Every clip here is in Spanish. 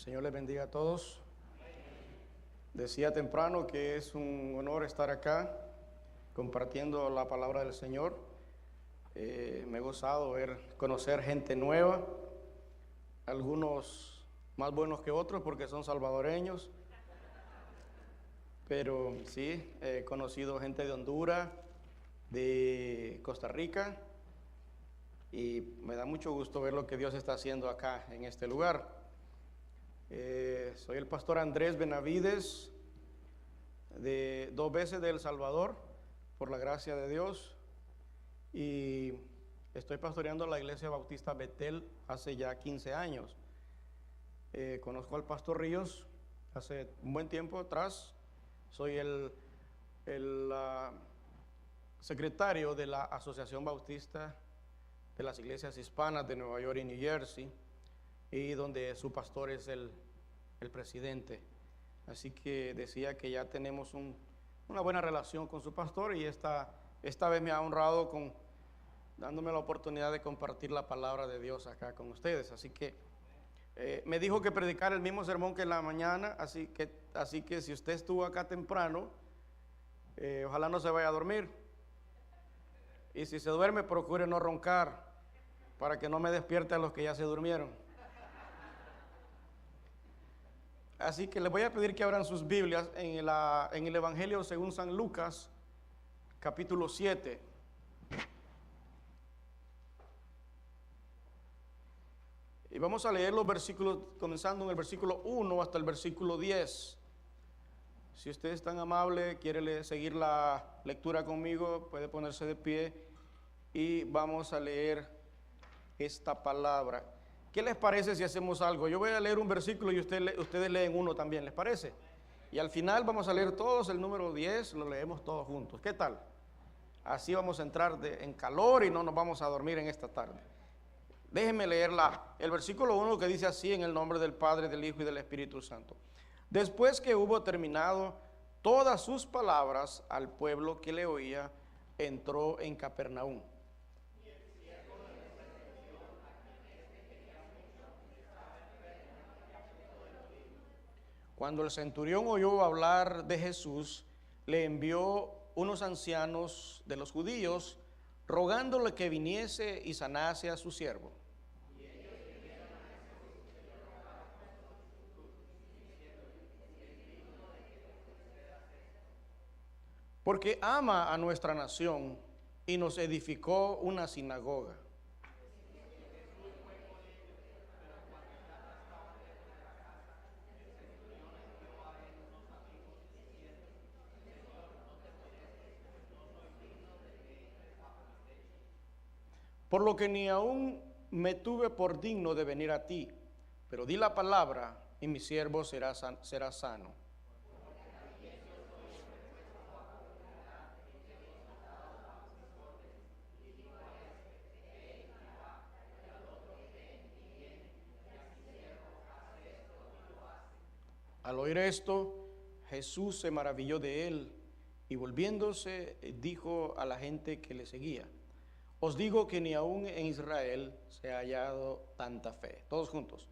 Señor les bendiga a todos. Decía temprano que es un honor estar acá compartiendo la palabra del Señor. Me he gozado conocer gente nueva, algunos más buenos que otros porque son salvadoreños, pero sí, he conocido gente de Honduras, de Costa Rica, y me da mucho gusto ver lo que Dios está haciendo acá en este lugar. Soy el pastor Andrés Benavides, de 2 veces de El Salvador, por la gracia de Dios, y estoy pastoreando la iglesia bautista Betel hace ya 15 años. Conozco al pastor Ríos hace un buen tiempo atrás. Soy el secretario de la Asociación Bautista de las Iglesias Hispanas de Nueva York y New Jersey, y donde su pastor es el presidente. Así que decía que ya tenemos una buena relación con su pastor, y esta vez me ha honrado dándome la oportunidad de compartir la palabra de Dios acá con ustedes. Así que me dijo que predicar el mismo sermón que en la mañana, así que si usted estuvo acá temprano, ojalá no se vaya a dormir, y si se duerme procure no roncar para que no me despierte a los que ya se durmieron. Así que les voy a pedir que abran sus Biblias en el Evangelio según San Lucas, capítulo 7. Y vamos a leer los versículos, comenzando en el versículo 1 hasta el versículo 10. Si usted es tan amable, quiere seguir la lectura conmigo, puede ponerse de pie y vamos a leer esta palabra. ¿Qué les parece si hacemos algo? Yo voy a leer un versículo y ustedes leen uno también, ¿les parece? Y al final vamos a leer todos el número 10, lo leemos todos juntos. ¿Qué tal? Así vamos a entrar en calor y no nos vamos a dormir en esta tarde. Déjenme leer el versículo 1, que dice así: en el nombre del Padre, del Hijo y del Espíritu Santo. Después que hubo terminado todas sus palabras al pueblo que le oía, entró en Capernaum. Cuando el centurión oyó hablar de Jesús, le envió unos ancianos de los judíos, rogándole que viniese y sanase a su siervo. Porque ama a nuestra nación y nos edificó una sinagoga. Por lo que ni aún me tuve por digno de venir a ti, pero di la palabra y mi siervo será sano. Al oír esto, Jesús se maravilló de él y volviéndose dijo a la gente que le seguía: os digo que ni aún en Israel se ha hallado tanta fe. Todos juntos.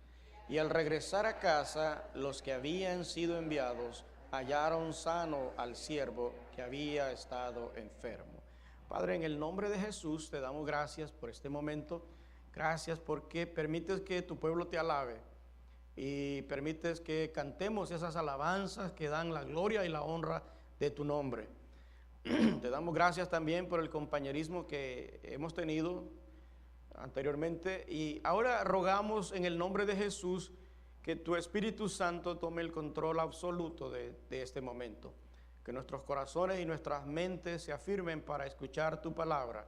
Y al regresar a casa, los que habían sido enviados hallaron sano al siervo que había estado enfermo. Padre, en el nombre de Jesús te damos gracias por este momento. Gracias porque permites que tu pueblo te alabe y permites que cantemos esas alabanzas que dan la gloria y la honra de tu nombre. Te damos gracias también por el compañerismo que hemos tenido anteriormente, y ahora rogamos en el nombre de Jesús que tu Espíritu Santo tome el control absoluto de este momento, que nuestros corazones y nuestras mentes se afirmen para escuchar tu palabra,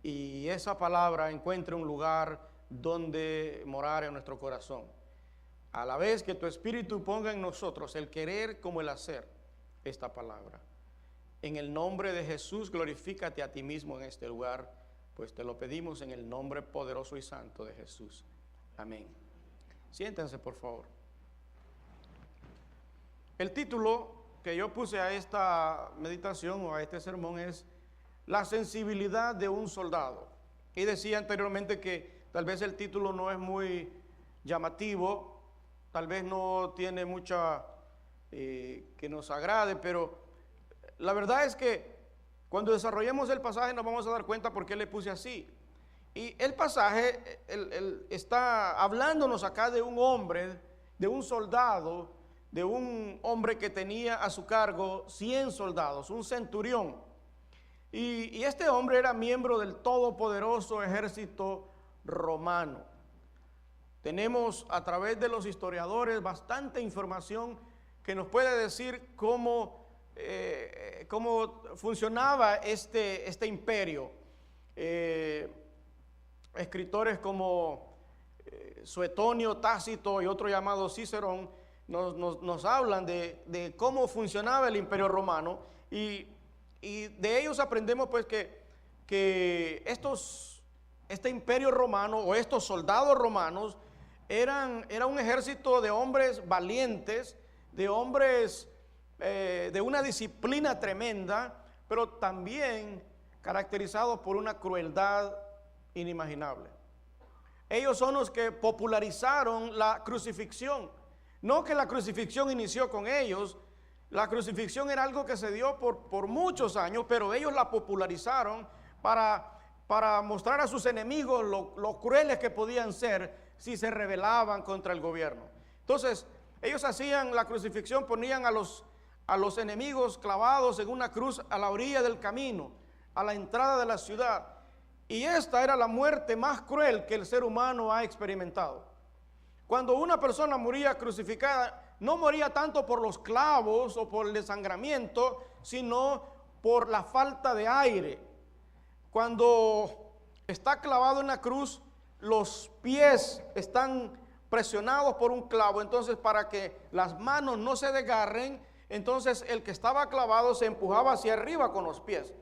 y esa palabra encuentre un lugar donde morar en nuestro corazón, a la vez que tu Espíritu ponga en nosotros el querer como el hacer esta palabra. En el nombre de Jesús, glorifícate a ti mismo en este lugar, pues te lo pedimos en el nombre poderoso y santo de Jesús. Amén. Siéntense, por favor. El título que yo puse a esta meditación o a este sermón es La sensibilidad de un soldado. Y decía anteriormente que tal vez el título no es muy llamativo, tal vez no tiene mucha que nos agrade, pero la verdad es que cuando desarrollemos el pasaje nos vamos a dar cuenta por qué le puse así. Y el pasaje él está hablándonos acá de un hombre, de un soldado, de un hombre que tenía a su cargo 100 soldados, un centurión. Y este hombre era miembro del todopoderoso ejército romano. Tenemos a través de los historiadores bastante información que nos puede decir cómo funcionaba este imperio. Escritores como Suetonio, Tácito y otro llamado Cicerón nos hablan de cómo funcionaba el imperio romano, y de ellos aprendemos pues que este imperio romano o estos soldados romanos era un ejército de hombres valientes, de hombres de una disciplina tremenda, pero también caracterizados por una crueldad inimaginable. Ellos son los que popularizaron la crucifixión. No que la crucifixión inició con ellos, la crucifixión era algo que se dio por muchos años, pero ellos la popularizaron para mostrar a sus enemigos lo crueles que podían ser si se rebelaban contra el gobierno. Entonces, ellos hacían la crucifixión, ponían a los enemigos clavados en una cruz a la orilla del camino, a la entrada de la ciudad. Y esta era la muerte más cruel que el ser humano ha experimentado. Cuando una persona moría crucificada, no moría tanto por los clavos o por el desangramiento, sino por la falta de aire. Cuando está clavado en la cruz, los pies están presionados por un clavo, entonces para que las manos no se desgarren, entonces el que estaba clavado se empujaba hacia arriba con los pies.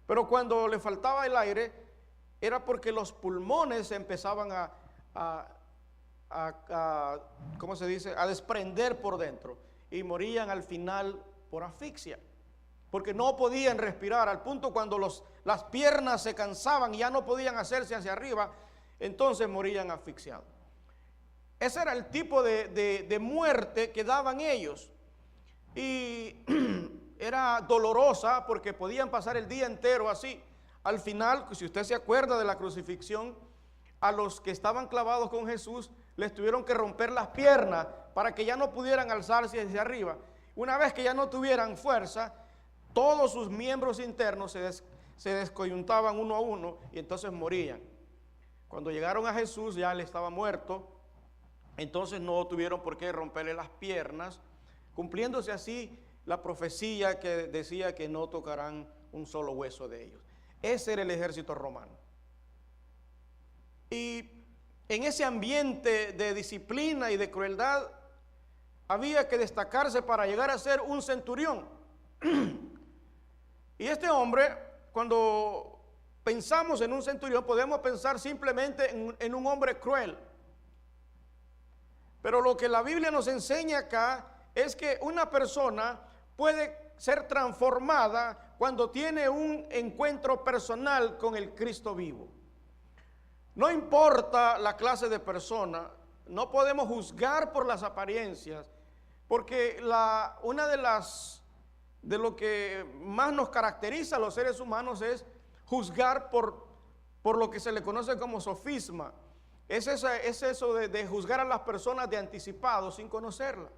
Pero cuando le faltaba el aire, era porque los pulmones se empezaban ¿cómo se dice?, a desprender por dentro, y morían al final por asfixia, porque no podían respirar, al punto cuando las piernas se cansaban y ya no podían hacerse hacia arriba, entonces morían asfixiados. Ese era el tipo de muerte que daban ellos, y era dolorosa porque podían pasar el día entero así. Al final, si usted se acuerda de la crucifixión, a los que estaban clavados con Jesús les tuvieron que romper las piernas para que ya no pudieran alzarse hacia arriba. Una vez que ya no tuvieran fuerza, todos sus miembros internos se descoyuntaban uno a uno y entonces morían. Cuando llegaron a Jesús ya él estaba muerto, entonces no tuvieron por qué romperle las piernas, cumpliéndose así la profecía que decía que no tocarán un solo hueso de ellos. Ese era el ejército romano. Y en ese ambiente de disciplina y de crueldad había que destacarse para llegar a ser un centurión. Y este hombre, cuando pensamos en un centurión, podemos pensar simplemente en un hombre cruel. Pero lo que la Biblia nos enseña acá es que una persona puede ser transformada cuando tiene un encuentro personal con el Cristo vivo. No importa la clase de persona, no podemos juzgar por las apariencias, porque una de lo que más nos caracteriza a los seres humanos es juzgar por lo que se le conoce como sofisma. Es eso de juzgar a las personas de anticipado sin conocerlas.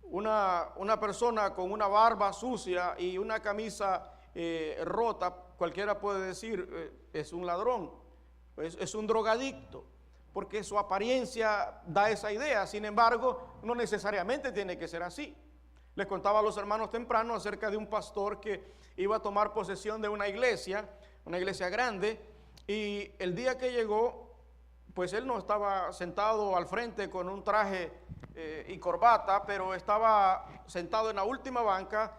Una persona con una barba sucia y una camisa rota, cualquiera puede decir es un ladrón, es un drogadicto, porque su apariencia da esa idea. Sin embargo, no necesariamente tiene que ser así. Les contaba a los hermanos temprano acerca de un pastor que iba a tomar posesión de una iglesia grande, y el día que llegó, pues él no estaba sentado al frente con un traje y corbata, pero estaba sentado en la última banca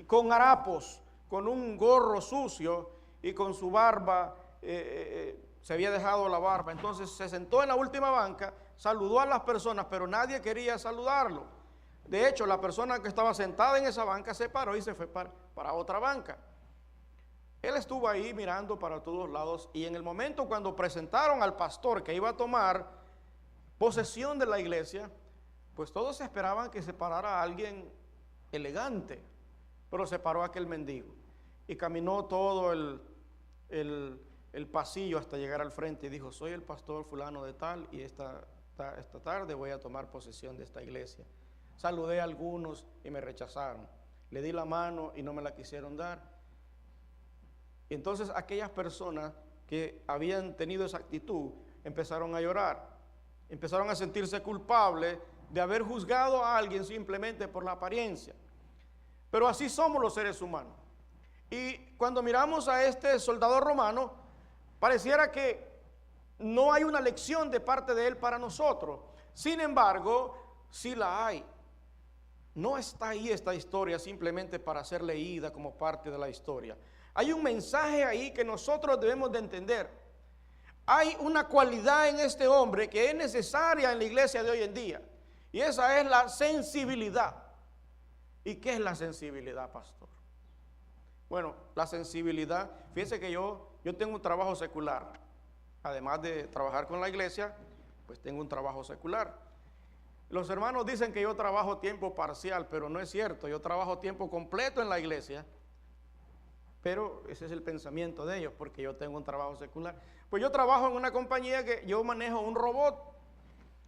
con harapos, con un gorro sucio y con su barba, se había dejado la barba. Entonces se sentó en la última banca, saludó a las personas, pero nadie quería saludarlo. De hecho, la persona que estaba sentada en esa banca se paró y se fue para otra banca. Él estuvo ahí mirando para todos lados, y en el momento cuando presentaron al pastor que iba a tomar posesión de la iglesia, pues todos esperaban que se parara alguien elegante, pero se paró aquel mendigo y caminó todo el pasillo hasta llegar al frente y dijo: soy el pastor fulano de tal y esta tarde voy a tomar posesión de esta iglesia. Saludé a algunos y me rechazaron, le di la mano y no me la quisieron dar. Y entonces aquellas personas que habían tenido esa actitud empezaron a llorar, empezaron a sentirse culpables de haber juzgado a alguien simplemente por la apariencia. Pero así somos los seres humanos. Y cuando miramos a este soldado romano, pareciera que no hay una lección de parte de él para nosotros. Sin embargo, sí la hay. No está ahí esta historia simplemente para ser leída como parte de la historia. Hay un mensaje ahí que nosotros debemos de entender. Hay una cualidad en este hombre que es necesaria en la iglesia de hoy en día, y esa es la sensibilidad. ¿Y qué es la sensibilidad, pastor? Bueno, la sensibilidad, fíjense que yo tengo un trabajo secular. Además de trabajar con la iglesia, pues tengo un trabajo secular. Los hermanos dicen que yo trabajo tiempo parcial, pero no es cierto. Yo trabajo tiempo completo en la iglesia, pero ese es el pensamiento de ellos, porque yo tengo un trabajo secular. Pues yo trabajo en una compañía que yo manejo un robot.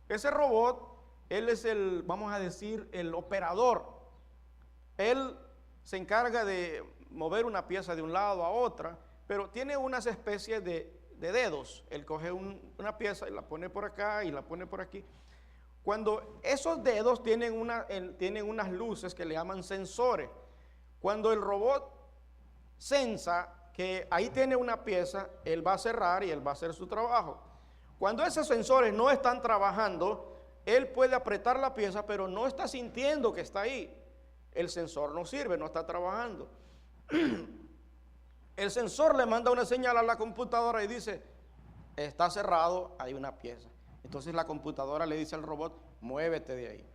Ese robot, él es el, vamos a decir, el operador. Él se encarga de mover una pieza de un lado a otra, pero tiene unas especies de dedos. Él coge una pieza y la pone por acá y la pone por aquí. Cuando esos dedos tienen unas luces que le llaman sensores. Cuando el robot sensa que ahí tiene una pieza, él va a cerrar y él va a hacer su trabajo. Cuando esos sensores no están trabajando, él puede apretar la pieza, pero no está sintiendo que está ahí. El sensor no sirve, no está trabajando. El sensor le manda una señal a la computadora y dice: está cerrado, hay una pieza. Entonces la computadora le dice al robot: muévete de ahí.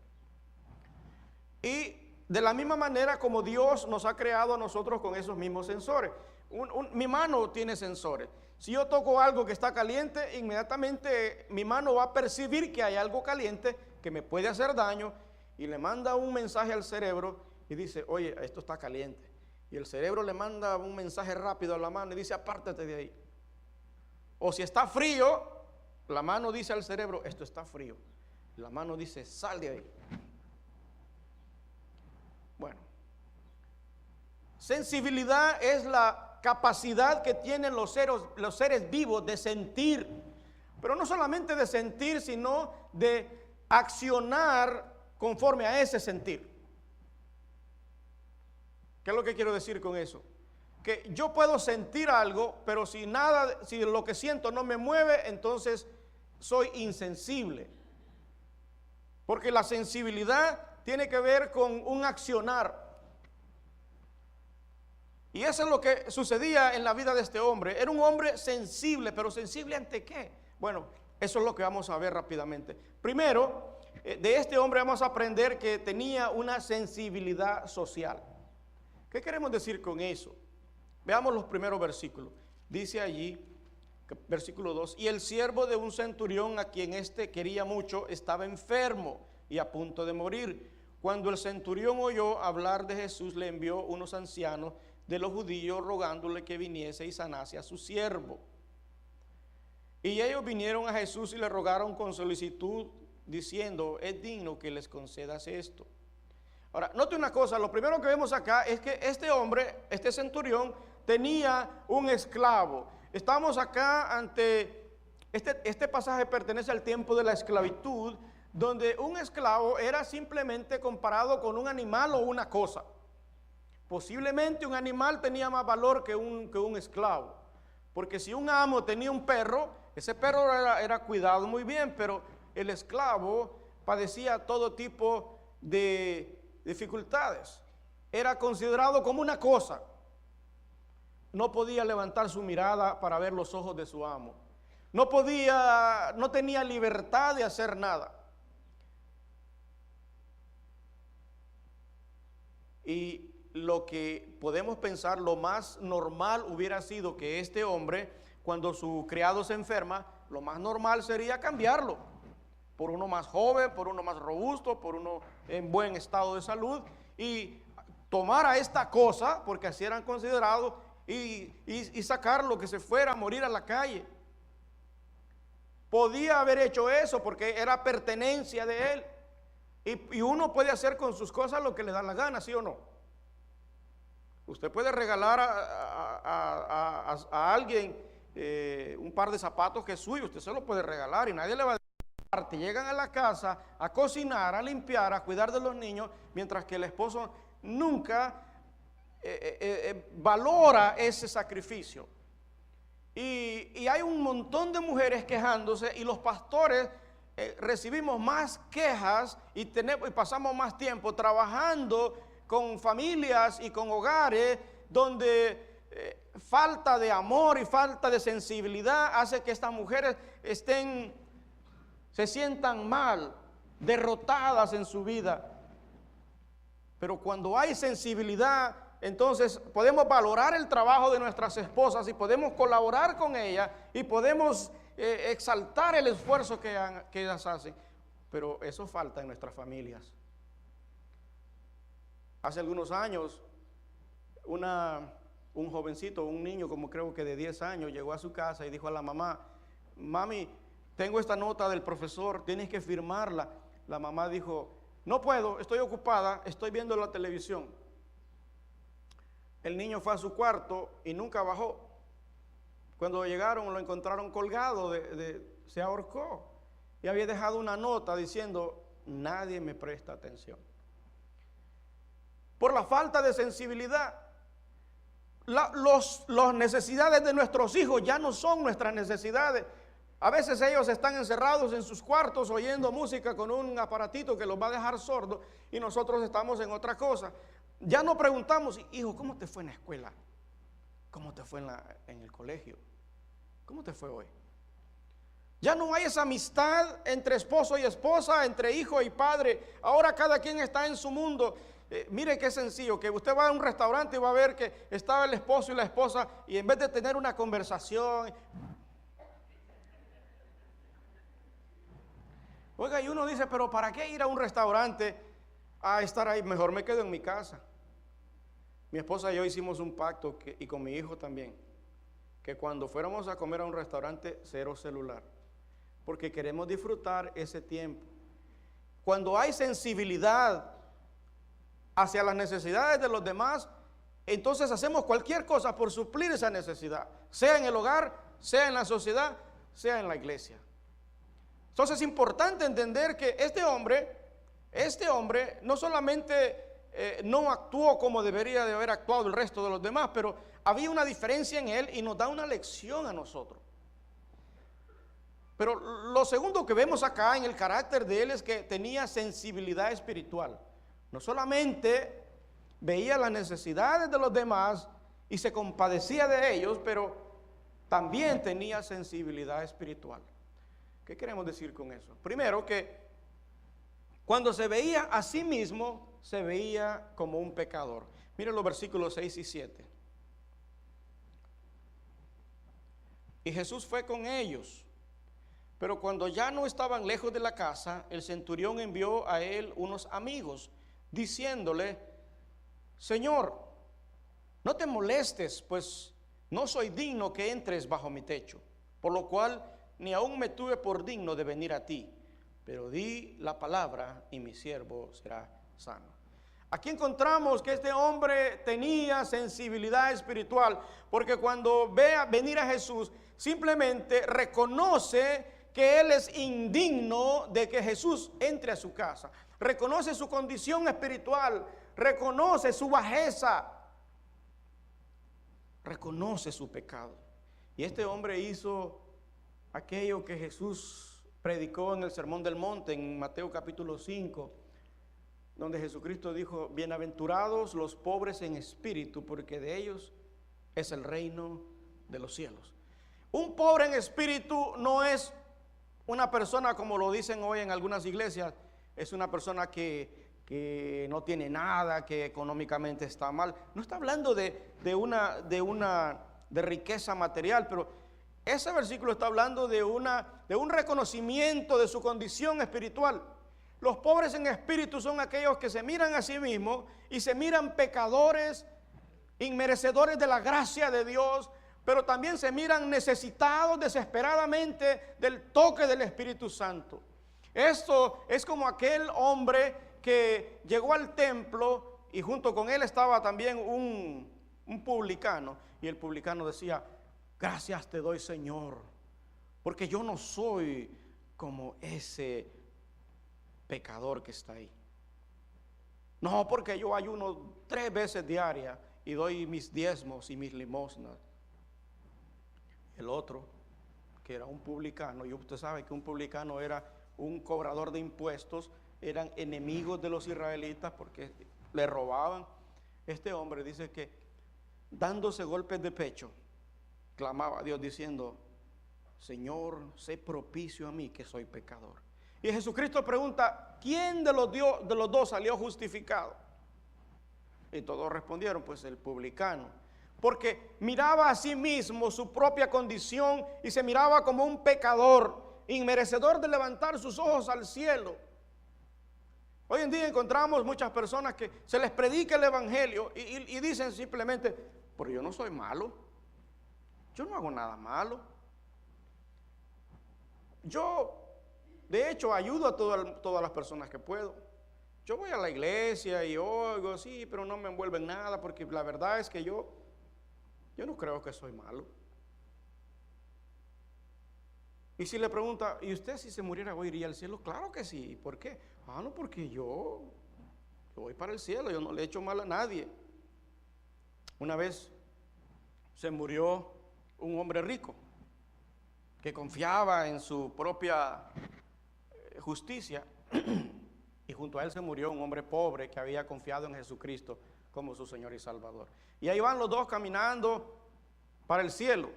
Y de la misma manera como Dios nos ha creado a nosotros con esos mismos sensores. Mi mano tiene sensores. Si yo toco algo que está caliente, inmediatamente mi mano va a percibir que hay algo caliente que me puede hacer daño, y le manda un mensaje al cerebro y dice: oye, esto está caliente. Y el cerebro le manda un mensaje rápido a la mano y dice: apártate de ahí. O si está frío, la mano dice al cerebro: esto está frío. La mano dice: sal de ahí. Bueno, sensibilidad es la capacidad que tienen los seres vivos de sentir, pero no solamente de sentir, sino de accionar conforme a ese sentir. ¿Qué es lo que quiero decir con eso? Que yo puedo sentir algo, pero si lo que siento no me mueve, entonces soy insensible. Porque la sensibilidad tiene que ver con un accionar. Y eso es lo que sucedía en la vida de este hombre. Era un hombre sensible, pero ¿sensible ante qué? Bueno, eso es lo que vamos a ver rápidamente. Primero, de este hombre vamos a aprender que tenía una sensibilidad social. ¿Qué queremos decir con eso? Veamos los primeros versículos. Dice allí, versículo 2: y el siervo de un centurión, a quien éste quería mucho, estaba enfermo y a punto de morir. Cuando el centurión oyó hablar de Jesús, le envió unos ancianos de los judíos rogándole que viniese y sanase a su siervo. Y ellos vinieron a Jesús y le rogaron con solicitud, diciendo: es digno que les concedas esto. Ahora, note una cosa, lo primero que vemos acá es que este hombre, este centurión, tenía un esclavo. Estamos acá ante, este pasaje pertenece al tiempo de la esclavitud, donde un esclavo era simplemente comparado con un animal o una cosa. Posiblemente un animal tenía más valor que un esclavo, porque si un amo tenía un perro, ese perro era cuidado muy bien, pero el esclavo padecía todo tipo de dificultades. Era considerado como una cosa. No podía levantar su mirada para ver los ojos de su amo. No tenía libertad de hacer nada. Y lo que podemos pensar, lo más normal hubiera sido que este hombre, cuando su criado se enferma, lo más normal sería cambiarlo. por uno más joven, por uno más robusto, por uno en buen estado de salud, y tomara esta cosa, porque así eran considerados, y sacarlo, que se fuera a morir a la calle. Podía haber hecho eso porque era pertenencia de él. Y uno puede hacer con sus cosas lo que le da la gana, ¿sí o no? Usted puede regalar a alguien un par de zapatos que es suyo, usted se lo puede regalar y nadie le va a decir. Te llegan a la casa a cocinar, a limpiar, a cuidar de los niños, mientras que el esposo nunca valora ese sacrificio. Y hay un montón de mujeres quejándose, y los pastores recibimos más quejas y pasamos más tiempo trabajando con familias y con hogares donde falta de amor y falta de sensibilidad hace que estas mujeres se sientan mal, derrotadas en su vida. Pero cuando hay sensibilidad, entonces podemos valorar el trabajo de nuestras esposas y podemos colaborar con ellas y podemos exaltar el esfuerzo que ellas hacen. Pero eso falta en nuestras familias. Hace algunos años, un jovencito, un niño como creo que de 10 años, llegó a su casa y dijo a la mamá: mami, tengo esta nota del profesor, tienes que firmarla. La mamá dijo: no puedo, estoy ocupada, estoy viendo la televisión. El niño fue a su cuarto y nunca bajó. Cuando llegaron lo encontraron colgado, se ahorcó. Y había dejado una nota diciendo: nadie me presta atención. Por la falta de sensibilidad. Las necesidades de nuestros hijos ya no son nuestras necesidades. A veces ellos están encerrados en sus cuartos oyendo música con un aparatito que los va a dejar sordos, y nosotros estamos en otra cosa. Ya no preguntamos: hijo, ¿cómo te fue en la escuela? ¿Cómo te fue en el colegio? ¿Cómo te fue hoy? Ya no hay esa amistad entre esposo y esposa, entre hijo y padre. Ahora cada quien está en su mundo. Mire qué sencillo, que usted va a un restaurante y va a ver que estaba el esposo y la esposa, y en vez de tener una conversación, oiga, y uno dice: pero ¿para qué ir a un restaurante a estar ahí? Mejor me quedo en mi casa. Mi esposa y yo hicimos un pacto, y con mi hijo también, que cuando fuéramos a comer a un restaurante, cero celular, porque queremos disfrutar ese tiempo. Cuando hay sensibilidad hacia las necesidades de los demás, entonces hacemos cualquier cosa por suplir esa necesidad, sea en el hogar, sea en la sociedad, sea en la iglesia. Entonces es importante entender que este hombre no solamente no actuó como debería de haber actuado el resto de los demás, pero había una diferencia en él y nos da una lección a nosotros. Pero lo segundo que vemos acá en el carácter de él es que tenía sensibilidad espiritual. No solamente veía las necesidades de los demás y se compadecía de ellos, pero también tenía sensibilidad espiritual. ¿Qué queremos decir con eso? Primero, que cuando se veía a sí mismo, se veía como un pecador. Miren los versículos 6 y 7. Y Jesús fue con ellos, pero cuando ya no estaban lejos de la casa, el centurión envió a él unos amigos, diciéndole: Señor, no te molestes, pues no soy digno que entres bajo mi techo, por lo cual ni aún me tuve por digno de venir a ti, pero di la palabra y mi siervo será sano. Aquí encontramos que este hombre tenía sensibilidad espiritual, porque cuando ve venir a Jesús, simplemente reconoce que él es indigno de que Jesús entre a su casa. Reconoce su condición espiritual, reconoce su bajeza, reconoce su pecado. Y este hombre hizo aquello que Jesús predicó en el Sermón del Monte, en Mateo capítulo 5, donde Jesucristo dijo: bienaventurados los pobres en espíritu, porque de ellos es el reino de los cielos. Un pobre en espíritu no es una persona, como lo dicen hoy en algunas iglesias, es una persona que no tiene nada, que económicamente está mal. No está hablando de riqueza material, pero Ese versículo está hablando de un reconocimiento de su condición espiritual. Los pobres en espíritu son aquellos que se miran a sí mismos y se miran pecadores, inmerecedores de la gracia de Dios, pero también se miran necesitados desesperadamente del toque del Espíritu Santo. Esto es como aquel hombre que llegó al templo y junto con él estaba también un publicano, y el publicano decía: gracias te doy, Señor, porque yo no soy como ese pecador que está ahí. No, porque yo ayuno 3 veces diarias y doy mis diezmos y mis limosnas. El otro, que era un publicano, y usted sabe que un publicano era un cobrador de impuestos, eran enemigos de los israelitas porque le robaban. Este hombre dice que dándose golpes de pecho, clamaba a Dios diciendo: Señor, sé propicio a mí que soy pecador. Y Jesucristo pregunta: ¿quién de los dos salió justificado? Y todos respondieron: pues el publicano, porque miraba a sí mismo su propia condición y se miraba como un pecador, inmerecedor de levantar sus ojos al cielo. Hoy en día encontramos muchas personas que se les predica el evangelio y dicen simplemente: pero yo no soy malo, yo no hago nada malo, yo de hecho ayudo a todas las personas que puedo, yo voy a la iglesia y oigo, sí, pero no me envuelven nada, porque la verdad es que yo no creo que soy malo. Y si le pregunta: ¿y usted si se muriera hoy iría al cielo? Claro que sí. ¿Por qué? No, porque yo voy para el cielo, yo no le he hecho mal a nadie. Una vez se murió un hombre rico que confiaba en su propia justicia, y junto a él se murió un hombre pobre que había confiado en Jesucristo como su Señor y Salvador. Y ahí van los dos caminando para el cielo,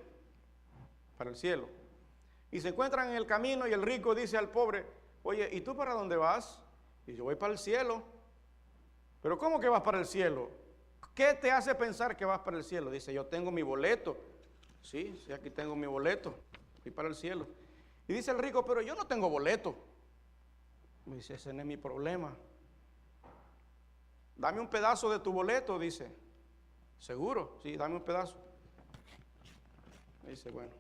y se encuentran en el camino, y el rico dice al pobre: oye, ¿y tú para dónde vas? Y yo voy para el cielo. ¿Pero cómo que vas para el cielo? ¿Qué te hace pensar que vas para el cielo? Dice: yo tengo mi boleto. Sí, aquí tengo mi boleto, voy para el cielo. Y dice el rico: pero yo no tengo boleto. Me dice: ese no es mi problema. Dame un pedazo de tu boleto, dice. ¿Seguro? Sí, dame un pedazo. Me dice: bueno,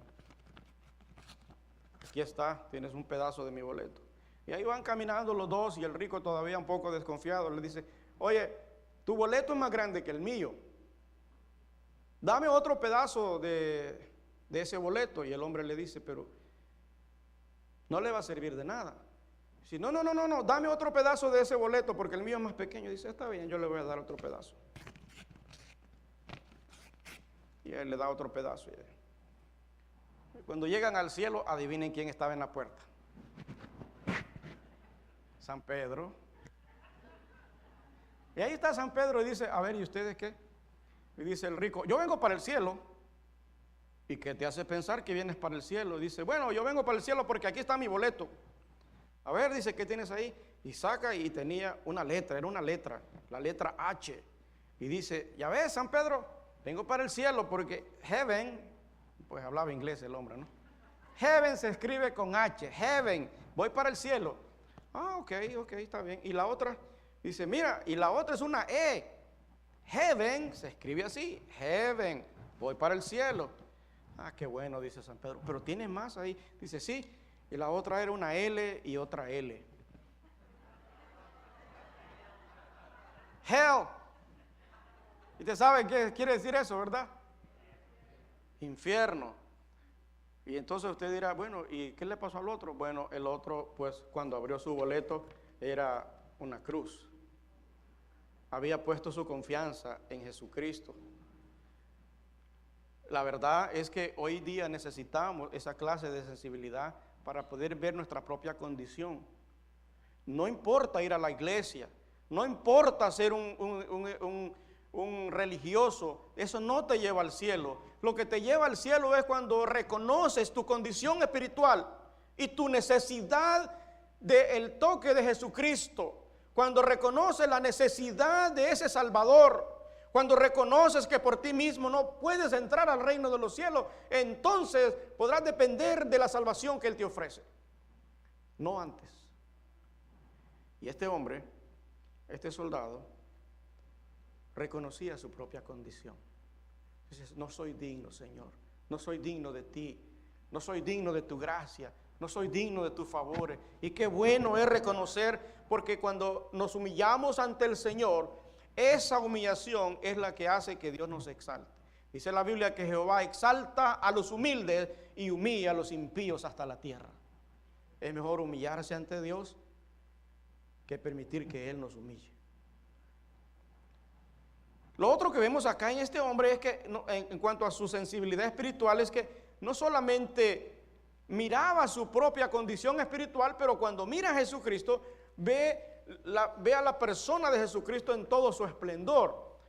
aquí está, tienes un pedazo de mi boleto. Y ahí van caminando los dos, y el rico, todavía un poco desconfiado, le dice: oye, tu boleto es más grande que el mío, dame otro pedazo de ese boleto. Y el hombre le dice: pero no le va a servir de nada. Dice: no, dame otro pedazo de ese boleto porque el mío es más pequeño. Dice: está bien, yo le voy a dar otro pedazo. Y él le da otro pedazo. Cuando llegan al cielo, adivinen quién estaba en la puerta. San Pedro. Y ahí está San Pedro y dice: a ver, ¿y ustedes qué? Y dice el rico: yo vengo para el cielo. ¿Y qué te hace pensar que vienes para el cielo? Dice: bueno, yo vengo para el cielo porque aquí está mi boleto. A ver, dice, ¿qué tienes ahí? Y saca, y tenía una letra, era una letra, la letra H. Y dice: ya ves, San Pedro, vengo para el cielo porque heaven, pues hablaba inglés el hombre, ¿no? Heaven se escribe con H, heaven, voy para el cielo. Ok, está bien. Y la otra, dice: mira, y la otra es una E. Heaven se escribe así, heaven, voy para el cielo. Qué bueno, dice San Pedro. Pero tiene más ahí. Dice: sí. Y la otra era una L y otra L. Hell. ¿Y usted sabe qué quiere decir eso, verdad? Infierno. Y entonces usted dirá: bueno, ¿y qué le pasó al otro? Bueno, el otro, pues cuando abrió su boleto, era una cruz. Había puesto su confianza en Jesucristo. La verdad es que hoy día necesitamos esa clase de sensibilidad para poder ver nuestra propia condición. No importa ir a la iglesia, no importa ser un religioso, eso no te lleva al cielo. Lo que te lleva al cielo es cuando reconoces tu condición espiritual y tu necesidad del toque de Jesucristo, cuando reconoces la necesidad de ese Salvador, Cuando reconoces que por ti mismo no puedes entrar al reino de los cielos, entonces podrás depender de la salvación que Él te ofrece. No antes. Y este hombre, este soldado, reconocía su propia condición. Dice: no soy digno, Señor. No soy digno de ti. No soy digno de tu gracia. No soy digno de tus favores. Y qué bueno es reconocer, porque cuando nos humillamos ante el Señor, esa humillación es la que hace que Dios nos exalte. Dice la Biblia que Jehová exalta a los humildes y humilla a los impíos hasta la tierra. Es mejor humillarse ante Dios que permitir que Él nos humille. Lo otro que vemos acá en este hombre es que en cuanto a su sensibilidad espiritual es que no solamente miraba su propia condición espiritual, pero cuando mira a Jesucristo ve a la persona de Jesucristo en todo su esplendor.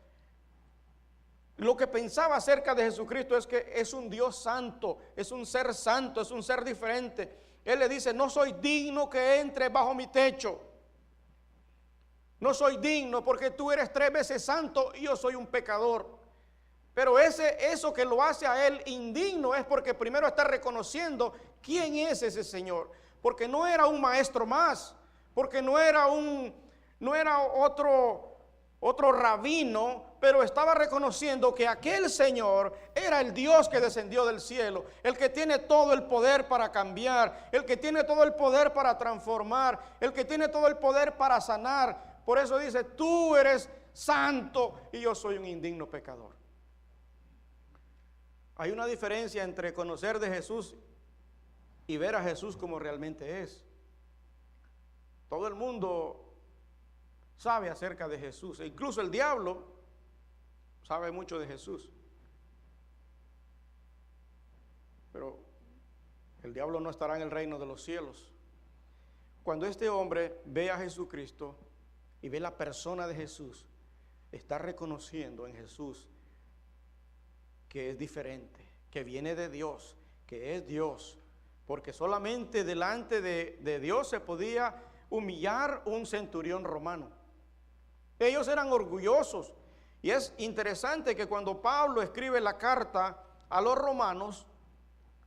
Lo que pensaba acerca de Jesucristo es que es un Dios santo, es un ser diferente. Él le dice: no soy digno que entre bajo mi techo. No soy digno porque tú eres 3 veces santo y yo soy un pecador. Pero eso que lo hace a él indigno es porque primero está reconociendo quién es ese Señor. Porque no era un maestro más, porque no era otro rabino, pero estaba reconociendo que aquel Señor era el Dios que descendió del cielo, el que tiene todo el poder para cambiar, el que tiene todo el poder para transformar, el que tiene todo el poder para sanar. Por eso dice: tú eres santo y yo soy un indigno pecador. Hay una diferencia entre conocer de Jesús y ver a Jesús como realmente es. Todo el mundo sabe acerca de Jesús, e incluso el diablo sabe mucho de Jesús. Pero el diablo no estará en el reino de los cielos. Cuando este hombre ve a Jesucristo y ve la persona de Jesús, está reconociendo en Jesús que es diferente, que viene de Dios, que es Dios, porque solamente delante de Dios se podía humillar un centurión romano. Ellos eran orgullosos, y es interesante que cuando Pablo escribe la carta a los romanos,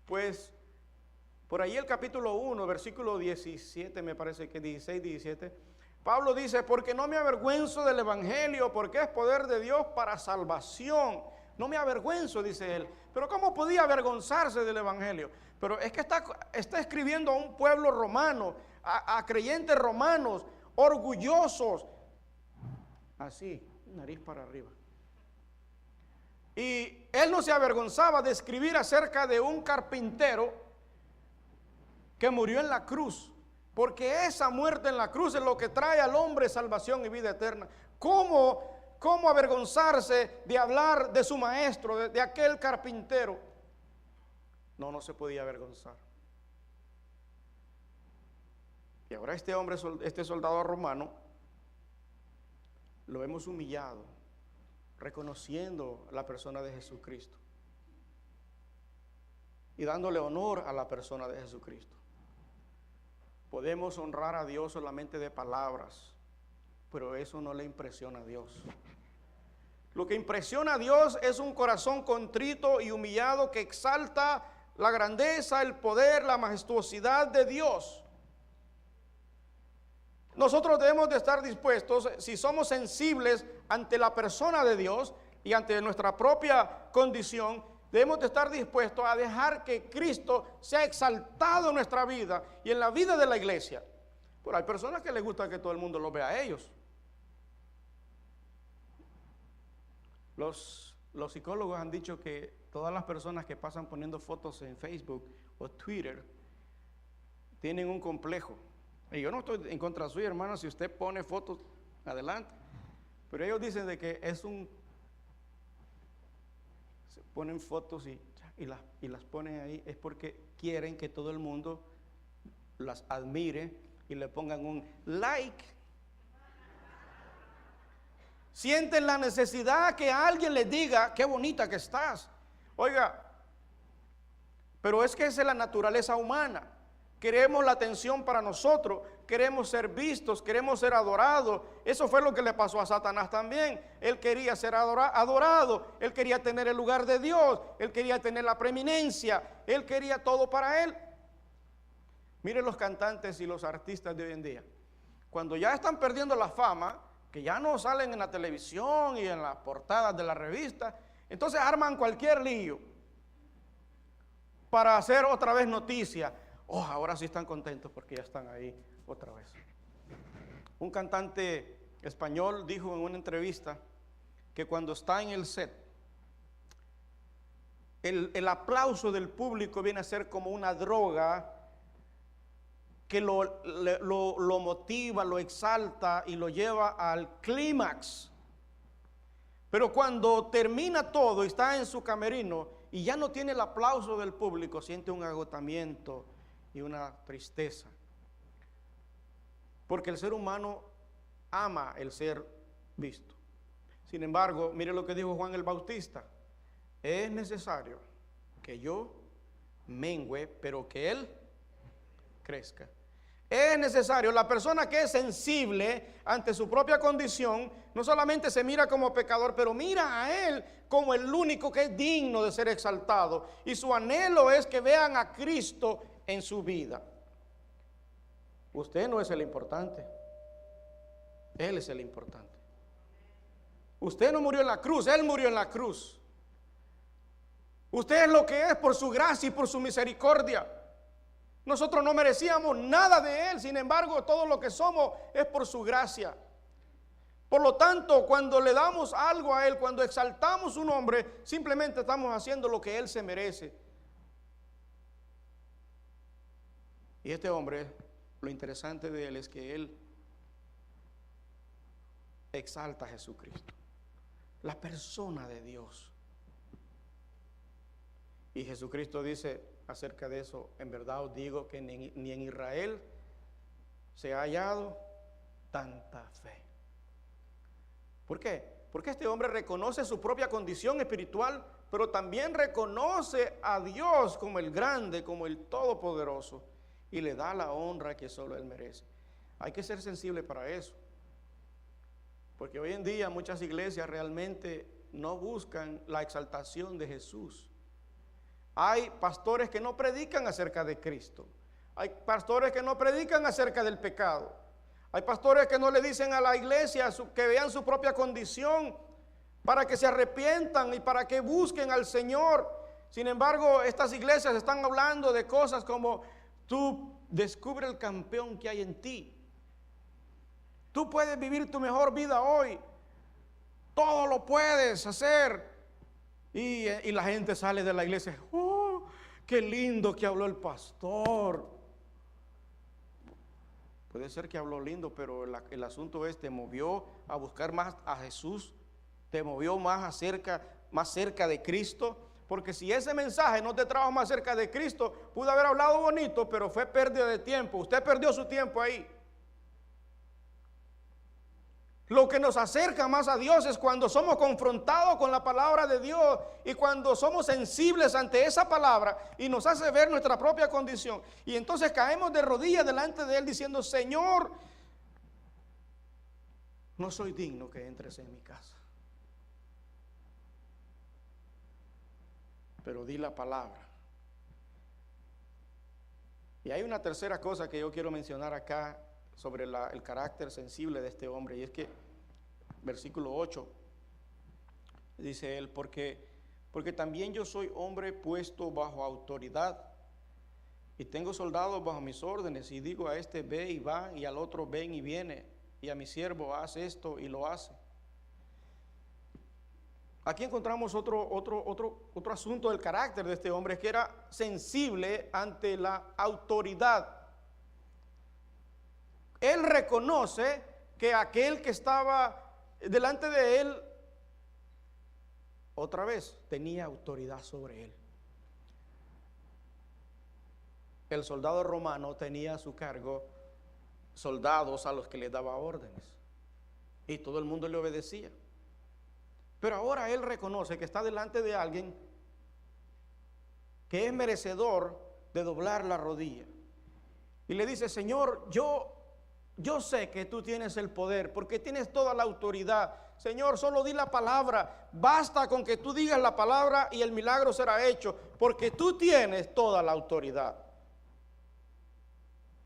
pues por ahí el capítulo 1, versículo 17, me parece que 16, 17, Pablo dice: porque no me avergüenzo del evangelio, porque es poder de Dios para salvación. No me avergüenzo, dice él. Pero ¿cómo podía avergonzarse del evangelio? Pero es que está escribiendo a un pueblo romano, a creyentes romanos, orgullosos, así, nariz para arriba. Y él no se avergonzaba de escribir acerca de un carpintero que murió en la cruz, porque esa muerte en la cruz es lo que trae al hombre salvación y vida eterna. ¿Cómo avergonzarse de hablar de su maestro, de aquel carpintero? No se podía avergonzar. Y ahora este hombre, este soldado romano, lo hemos humillado, reconociendo la persona de Jesucristo y dándole honor a la persona de Jesucristo. Podemos honrar a Dios solamente de palabras, pero eso no le impresiona a Dios. Lo que impresiona a Dios es un corazón contrito y humillado que exalta la grandeza, el poder, la majestuosidad de Dios. Nosotros debemos de estar dispuestos, si somos sensibles ante la persona de Dios y ante nuestra propia condición, debemos de estar dispuestos a dejar que Cristo sea exaltado en nuestra vida y en la vida de la iglesia. Pero hay personas que les gusta que todo el mundo los vea a ellos. Los psicólogos han dicho que todas las personas que pasan poniendo fotos en Facebook o Twitter tienen un complejo. Y yo no estoy en contra suya, hermano, si usted pone fotos, adelante. Pero ellos dicen de que se ponen fotos y las ponen ahí, es porque quieren que todo el mundo las admire y le pongan un like. Sienten la necesidad que alguien les diga: qué bonita que estás. Oiga, pero es que esa es la naturaleza humana. Queremos la atención para nosotros, queremos ser vistos, queremos ser adorados. Eso fue lo que le pasó a Satanás también. Él quería ser adorado, él quería tener el lugar de Dios, él quería tener la preeminencia, él quería todo para él. Miren los cantantes y los artistas de hoy en día. Cuando ya están perdiendo la fama, que ya no salen en la televisión y en las portadas de la revista, entonces arman cualquier lío para hacer otra vez noticia. Oh, ahora sí están contentos porque ya están ahí otra vez. Un cantante español dijo en una entrevista que cuando está en el set, el aplauso del público viene a ser como una droga que lo motiva, lo exalta y lo lleva al clímax. Pero cuando termina todo y está en su camerino y ya no tiene el aplauso del público, siente un agotamiento y una tristeza. Porque el ser humano ama el ser visto. Sin embargo, mire lo que dijo Juan el Bautista: es necesario que yo mengüe, pero que Él crezca. Es necesario, la persona que es sensible ante su propia condición, no solamente se mira como pecador, pero mira a Él como el único que es digno de ser exaltado. Y su anhelo es que vean a Cristo en su vida. Usted no es el importante, Él es el importante. Usted no murió en la cruz, Él murió en la cruz. Usted es lo que es por su gracia y por su misericordia. Nosotros no merecíamos nada de Él, sin embargo, todo lo que somos es por su gracia. Por lo tanto, cuando le damos algo a Él, cuando exaltamos su nombre, simplemente estamos haciendo lo que Él se merece. Y este hombre, lo interesante de él es que él exalta a Jesucristo, la persona de Dios. Y Jesucristo dice acerca de eso: en verdad os digo que ni en Israel se ha hallado tanta fe. ¿Por qué? Porque este hombre reconoce su propia condición espiritual, pero también reconoce a Dios como el grande, como el todopoderoso, y le da la honra que solo Él merece. Hay que ser sensible para eso, porque hoy en día muchas iglesias realmente no buscan la exaltación de Jesús. Hay pastores que no predican acerca de Cristo. Hay pastores que no predican acerca del pecado. Hay pastores que no le dicen a la iglesia que vean su propia condición para que se arrepientan y para que busquen al Señor. Sin embargo, estas iglesias están hablando de cosas como: tú descubre el campeón que hay en ti. Tú puedes vivir tu mejor vida hoy. Todo lo puedes hacer. Y la gente sale de la iglesia: ¡oh, qué lindo que habló el pastor! Puede ser que habló lindo, pero el asunto es: ¿te movió a buscar más a Jesús? ¿Te movió más cerca de Cristo? Porque si ese mensaje no te trajo más cerca de Cristo, pudo haber hablado bonito, pero fue pérdida de tiempo. Usted perdió su tiempo ahí. Lo que nos acerca más a Dios es cuando somos confrontados con la palabra de Dios y cuando somos sensibles ante esa palabra y nos hace ver nuestra propia condición. Y entonces caemos de rodillas delante de Él diciendo: Señor, no soy digno que entres en mi casa, pero di la palabra. Y hay una tercera cosa que yo quiero mencionar acá sobre el carácter sensible de este hombre, y es que versículo 8 dice él: porque también yo soy hombre puesto bajo autoridad y tengo soldados bajo mis órdenes, y digo a este ve y va, y al otro ven y viene, y a mi siervo haz esto y lo hace. Aquí encontramos otro asunto del carácter de este hombre, que era sensible ante la autoridad. Él reconoce que aquel que estaba delante de él, otra vez, tenía autoridad sobre él. El soldado romano tenía a su cargo soldados a los que le daba órdenes, y todo el mundo le obedecía. Pero ahora él reconoce que está delante de alguien que es merecedor de doblar la rodilla y le dice: Señor, yo sé que tú tienes el poder, porque tienes toda la autoridad. Señor, solo di la palabra. Basta con que tú digas la palabra y el milagro será hecho, porque tú tienes toda la autoridad.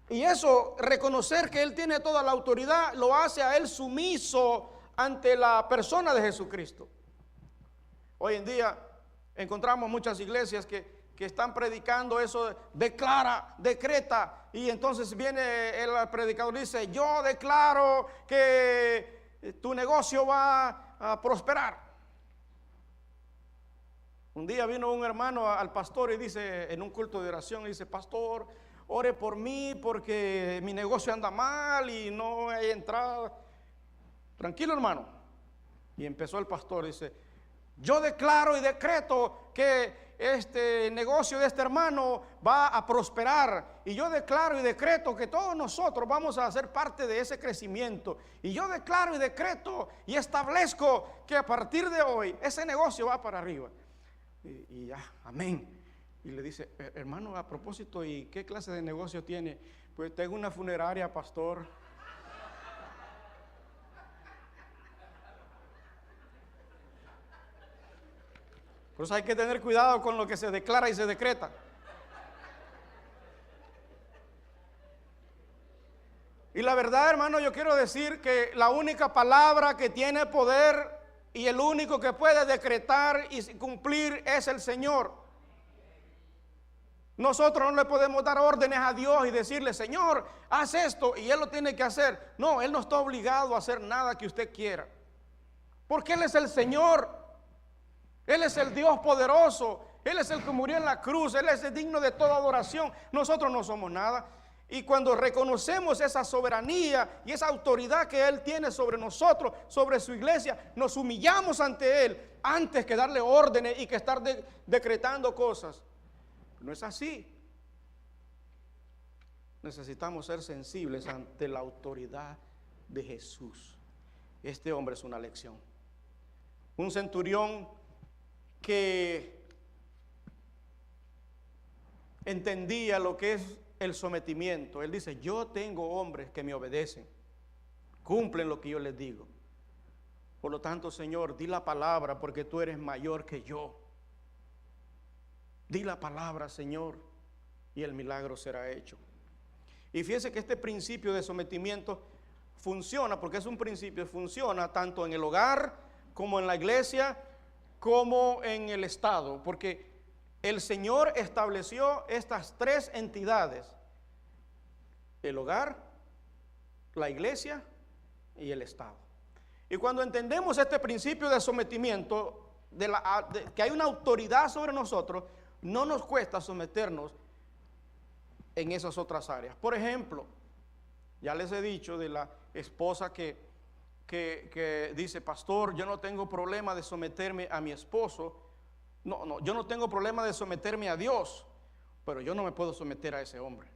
Y eso, reconocer que Él tiene toda la autoridad, lo hace a Él sumiso ante la persona de Jesucristo. Hoy en día encontramos muchas iglesias que están predicando eso de declara, decreta, y entonces viene el predicador y dice: yo declaro que tu negocio va a prosperar. Un día vino un hermano al pastor y dice, en un culto de oración, y dice: pastor, ore por mí porque mi negocio anda mal y no hay entrada. Tranquilo, hermano. Y empezó el pastor y dice: yo declaro y decreto que este negocio de este hermano va a prosperar, y yo declaro y decreto que todos nosotros vamos a ser parte de ese crecimiento, y yo declaro y decreto y establezco que a partir de hoy ese negocio va para arriba. Y ya, amén. Y le dice: hermano, a propósito, ¿y qué clase de negocio tiene? Pues tengo una funeraria, pastor. Por eso hay que tener cuidado con lo que se declara y se decreta. Y la verdad, hermano, yo quiero decir que la única palabra que tiene poder y el único que puede decretar y cumplir es el Señor. Nosotros no le podemos dar órdenes a Dios y decirle: Señor, haz esto, y Él lo tiene que hacer. No, Él no está obligado a hacer nada que usted quiera, porque Él es el Señor. Él es el Dios poderoso, Él es el que murió en la cruz, Él es el digno de toda adoración. Nosotros no somos nada. Y cuando reconocemos esa soberanía y esa autoridad que Él tiene sobre nosotros, sobre su iglesia, nos humillamos ante Él antes que darle órdenes y que estar decretando cosas. No es así. Necesitamos ser sensibles ante la autoridad de Jesús. Este hombre es una lección. Un centurión que entendía lo que es el sometimiento. Él dice: yo tengo hombres que me obedecen, cumplen lo que yo les digo. Por lo tanto, Señor, di la palabra, porque tú eres mayor que yo. Di la palabra, Señor, y el milagro será hecho. Y fíjese que este principio de sometimiento funciona, porque es un principio, funciona tanto en el hogar como en la iglesia, como en el Estado, porque el Señor estableció estas tres entidades: el hogar, la iglesia y el Estado. Y cuando entendemos este principio de sometimiento, que hay una autoridad sobre nosotros, no nos cuesta someternos en esas otras áreas. Por ejemplo, ya les he dicho de la esposa que dice: pastor, yo no tengo problema de someterme a mi esposo. No, yo no tengo problema de someterme a Dios, pero yo no me puedo someter a ese hombre.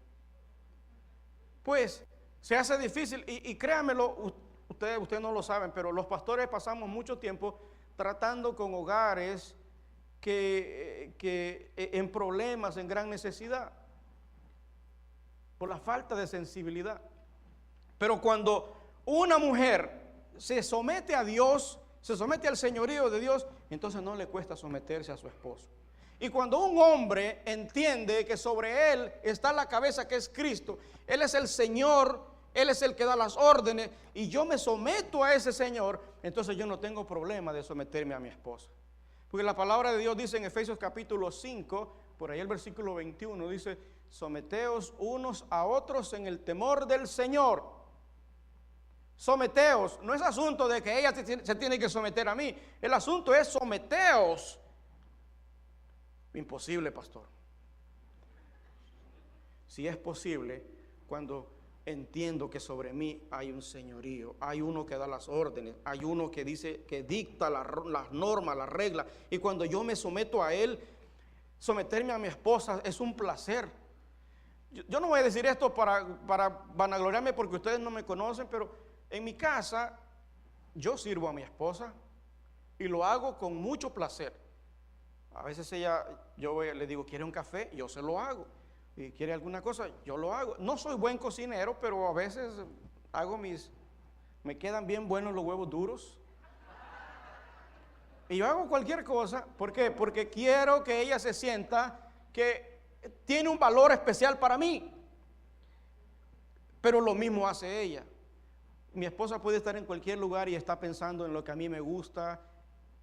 Pues se hace difícil, y créanmelo, ustedes no lo saben, pero los pastores pasamos mucho tiempo tratando con hogares que en problemas, en gran necesidad, por la falta de sensibilidad. Pero cuando una mujer se somete a Dios, se somete al señorío de Dios, entonces no le cuesta someterse a su esposo. Y cuando un hombre entiende que sobre él está la cabeza, que es Cristo, Él es el Señor, Él es el que da las órdenes, y yo me someto a ese Señor, entonces yo no tengo problema de someterme a mi esposa. Porque la palabra de Dios dice en Efesios capítulo 5, por ahí el versículo 21, dice: someteos unos a otros en el temor del Señor. Someteos, no es asunto de que ella se tiene que someter a mí, el asunto es someteos. Imposible, pastor. Si es posible, cuando entiendo que sobre mí hay un señorío, hay uno que da las órdenes, hay uno que dice, que dicta las normas, las reglas, y cuando yo me someto a él, someterme a mi esposa es un placer. Yo no voy a decir esto para vanagloriarme, porque ustedes no me conocen, pero en mi casa yo sirvo a mi esposa y lo hago con mucho placer. A veces le digo: ¿quiere un café? Yo se lo hago. y quiere alguna cosa, yo lo hago. No soy buen cocinero, pero a veces me quedan bien buenos los huevos duros. Y yo hago cualquier cosa. ¿Por qué? Porque quiero que ella se sienta que tiene un valor especial para mí. Pero lo mismo hace ella. Mi esposa puede estar en cualquier lugar y está pensando en lo que a mí me gusta,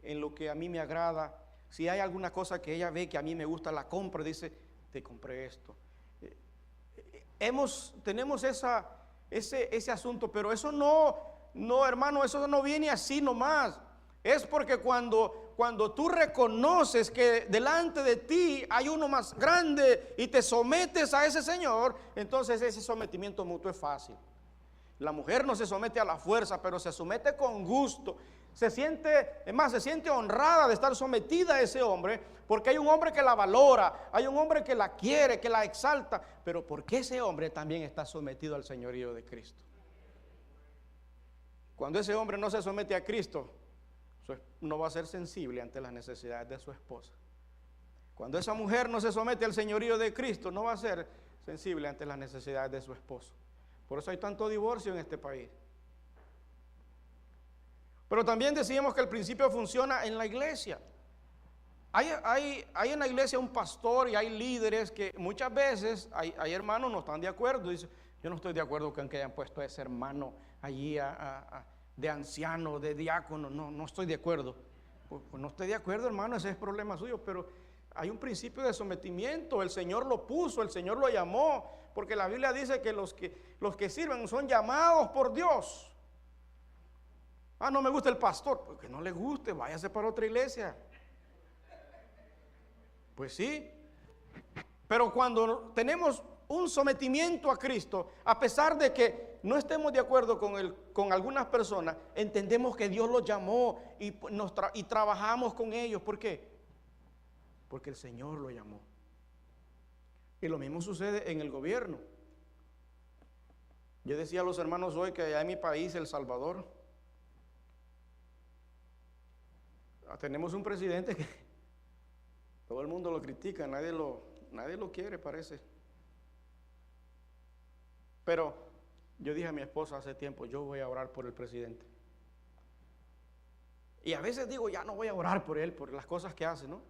en lo que a mí me agrada. Si hay alguna cosa que ella ve que a mí me gusta, la compra, dice, te compré esto. Tenemos ese asunto, pero eso no, hermano, eso no viene así nomás. Es porque cuando tú reconoces que delante de ti hay uno más grande y te sometes a ese Señor, entonces ese sometimiento mutuo es fácil. La mujer no se somete a la fuerza, pero se somete con gusto. Se siente honrada de estar sometida a ese hombre, porque hay un hombre que la valora, hay un hombre que la quiere, que la exalta, pero porque ese hombre también está sometido al señorío de Cristo. Cuando ese hombre no se somete a Cristo, no va a ser sensible ante las necesidades de su esposa. Cuando esa mujer no se somete al señorío de Cristo, no va a ser sensible ante las necesidades de su esposo. Por eso hay tanto divorcio en este país. Pero también decíamos que el principio funciona en la iglesia. Hay en la iglesia un pastor y hay líderes que muchas veces hay hermanos no están de acuerdo. Dicen, yo no estoy de acuerdo con que hayan puesto a ese hermano allí de anciano, de diácono. No estoy de acuerdo. Pues no estoy de acuerdo, hermano, ese es problema suyo. Pero hay un principio de sometimiento. El Señor lo puso, el Señor lo llamó. Porque la Biblia dice que los que sirven son llamados por Dios. No me gusta el pastor. Pues que no le guste, váyase para otra iglesia. Pues sí. Pero cuando tenemos un sometimiento a Cristo, a pesar de que no estemos de acuerdo con algunas personas, entendemos que Dios los llamó y trabajamos con ellos. ¿Por qué? Porque el Señor lo llamó. Y lo mismo sucede en el gobierno. Yo decía a los hermanos hoy que allá en mi país, El Salvador, tenemos un presidente que todo el mundo lo critica, nadie lo quiere, parece. Pero yo dije a mi esposa hace tiempo, yo voy a orar por el presidente. Y a veces digo, ya no voy a orar por él, por las cosas que hace, ¿no?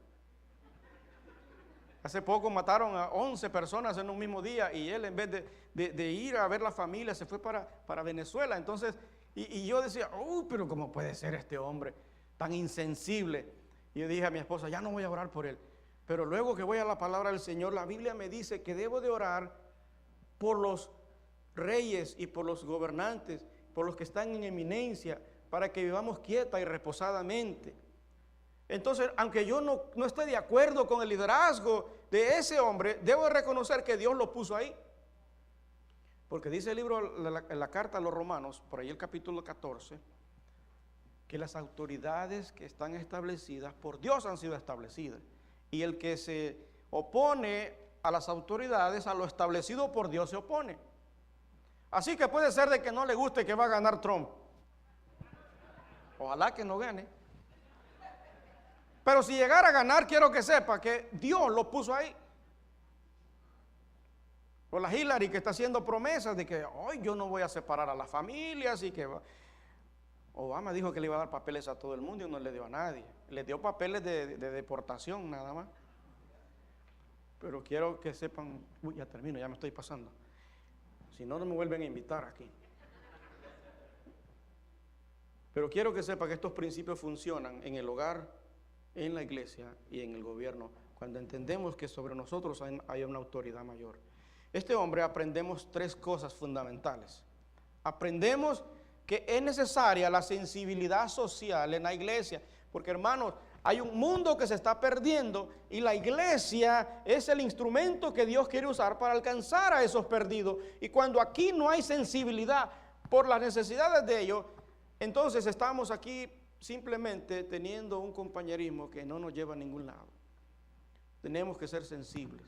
Hace poco mataron a 11 personas en un mismo día y él en vez de ir a ver la familia se fue para Venezuela. Entonces, y yo decía, pero ¿cómo puede ser este hombre tan insensible? Y yo dije a mi esposa, ya no voy a orar por él. Pero luego que voy a la palabra del Señor, la Biblia me dice que debo de orar por los reyes y por los gobernantes, por los que están en eminencia, para que vivamos quieta y reposadamente. Entonces, aunque yo no esté de acuerdo con el liderazgo de ese hombre, debo de reconocer que Dios lo puso ahí. Porque dice el libro, en la carta a los Romanos, por ahí el capítulo 14, que las autoridades que están establecidas por Dios han sido establecidas. Y el que se opone a las autoridades, a lo establecido por Dios se opone. Así que puede ser de que no le guste que va a ganar Trump. Ojalá que no gane. Pero si llegara a ganar, quiero que sepa que Dios lo puso ahí. O la Hillary que está haciendo promesas de que hoy yo no voy a separar a las familias y que Obama dijo que le iba a dar papeles a todo el mundo y no le dio a nadie. Le dio papeles de deportación nada más. Pero quiero que sepan, ya termino, ya me estoy pasando. Si no, no me vuelven a invitar aquí. Pero quiero que sepa que estos principios funcionan en el hogar, en la iglesia y en el gobierno, cuando entendemos que sobre nosotros hay una autoridad mayor. Este hombre aprendemos 3 cosas fundamentales. Aprendemos que es necesaria la sensibilidad social en la iglesia, porque hermanos, hay un mundo que se está perdiendo y la iglesia es el instrumento que Dios quiere usar para alcanzar a esos perdidos. Y cuando aquí no hay sensibilidad por las necesidades de ellos, entonces estamos aquí simplemente teniendo un compañerismo que no nos lleva a ningún lado. Tenemos que ser sensibles.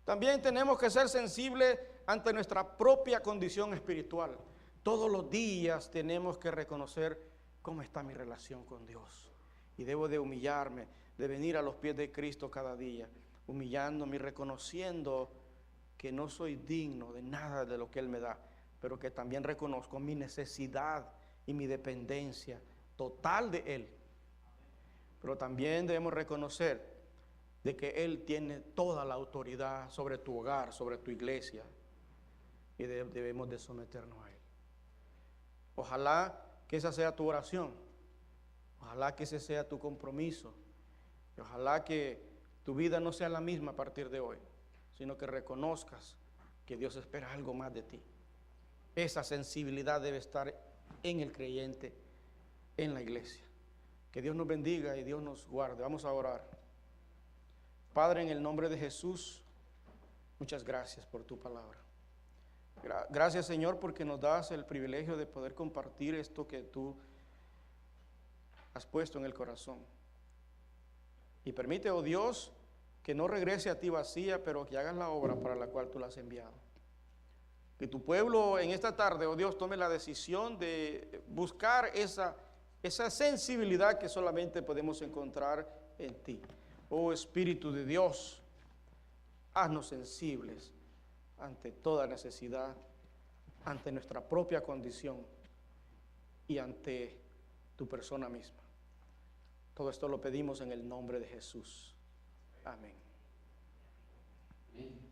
También tenemos que ser sensibles ante nuestra propia condición espiritual. Todos los días tenemos que reconocer cómo está mi relación con Dios. Y debo de humillarme, de venir a los pies de Cristo cada día, humillándome y reconociendo que no soy digno de nada de lo que Él me da, pero que también reconozco mi necesidad y mi dependencia total de Él. Pero también debemos reconocer de que Él tiene toda la autoridad sobre tu hogar, sobre tu iglesia, y debemos de someternos a Él. Ojalá que esa sea tu oración, ojalá que ese sea tu compromiso, y ojalá que tu vida no sea la misma a partir de hoy, sino que reconozcas que Dios espera algo más de ti. Esa sensibilidad debe estar en el creyente, en la iglesia. Que Dios nos bendiga y Dios nos guarde. Vamos a orar. Padre, en el nombre de Jesús, muchas gracias por tu palabra. Gracias, Señor, porque nos das el privilegio de poder compartir esto que tú has puesto en el corazón. Y permite, oh Dios, que no regrese a ti vacía, pero que hagas la obra para la cual tú la has enviado. Que tu pueblo en esta tarde, oh Dios, tome la decisión de buscar esa sensibilidad que solamente podemos encontrar en ti. Oh Espíritu de Dios, haznos sensibles ante toda necesidad, ante nuestra propia condición y ante tu persona misma. Todo esto lo pedimos en el nombre de Jesús. Amén. Amén.